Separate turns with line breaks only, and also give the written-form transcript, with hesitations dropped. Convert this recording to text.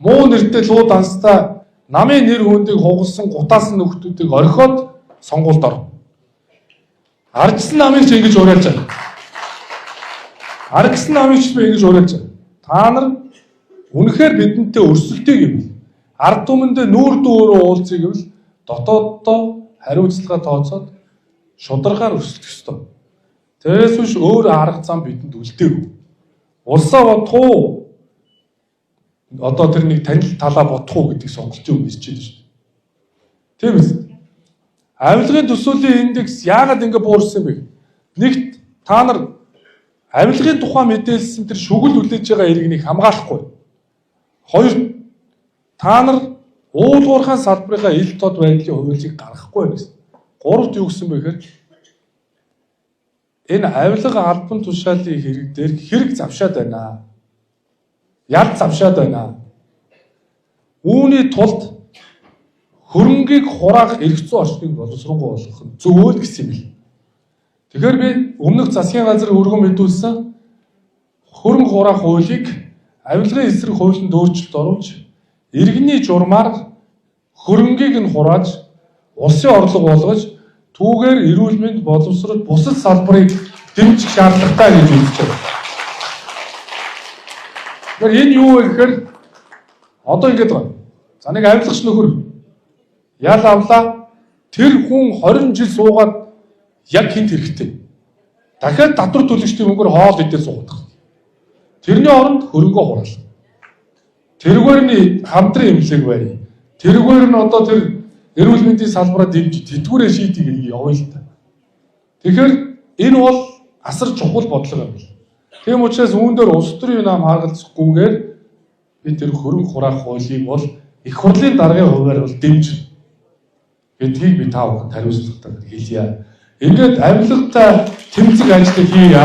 муу нэртэй луу данстай намын нэр хүндийг хугалсан гутаасан нөхдүүдийг орхиод сонгуульд орно. Ардсан намыг ч ингэж уриалж байгаа. Ардсан намыг ч ингэж уриалж байгаа. Та нар үнэхээр бидэнтэй өрсөлдөг юм. Ард түмэндээ нүүр дүүрөө уулзъя гэвэл дотооддоо хариуцлага тооцоод шударгаар өрсөлдөх ёстой. Тэрээс биш өөр арга зам бидэнд үлдээв. Улсаа бодох уу? Одоо тэр нэг танил талаа бодох уу гэдэг сонголтын өмнө ирчээд шүү дээ. Тийм биз? Авилгын төсөөлийн индекс яагаад ингэ буурсан бэ? Нэгт та нар авилгын тухай мэдээлсэн тэр шүгэл үлээж байгаа иргэнийг хамгаалахгүй. Хоёр, та нар уулуурхайн салбарынхаа ил тод байдлын хуулийг гаргахгүй гэсэн. Гуравт юу гэсэн бэ гэхээр энэ авилга албан тушаалын хэрэг дээр хэрэг завшаад байна. Ял завшаад байна. Үүний тулд хөрөнгийг хураах эрх зүйн орчныг боловсронгуй болгох нь зөвөө гэсэн юм бэл. Тэгэхээр би өмнөх засгийн газрын өргөн мэдүүлсэн хөрөнгө хураах хуулийг авилгын эсрэг хуулинд өөрчлөлт оруулж иргэний журмаар хөрөнгийг нь хурааж улсын орлого болгож түүгээр эрүүл мэнд боловсрол бусад салбарыг дэмжих шаардлагатай гэж үзэж байна. Тэгэхээр энэ юу вэ гэхээр одоо ингэж байна. За нэг авилгач нөхөр ял авлаа тэр хүн 20 жил суугаад яг хинт хэрэгтэй. Дахиад татвар төлөгчдийн мөнгөөр хоол идээр суудаг. Тэрний оронд хөрөнгөө хураал. Тэргээр нь хамтран эмнэлэг бай. Тэргээр нь одоо тэр эрүүл мэндийн салбараа дэмжиж тэтгэврээ шийдгийг явъя л та. Тэгэхээр энэ бол асар чухал бодлого юм. Тийм учраас үүн дээр улс төрийн нам харгалзахгүйгээр би тэр хөрөнгө хураах хуулийг бол их хурлын даргын хуваар бол дэмжинэ гэдгийг би та бүхэнд хариуцлагатай хэлье. Ингээд авилгатай тэмцэх ажлыг хийе.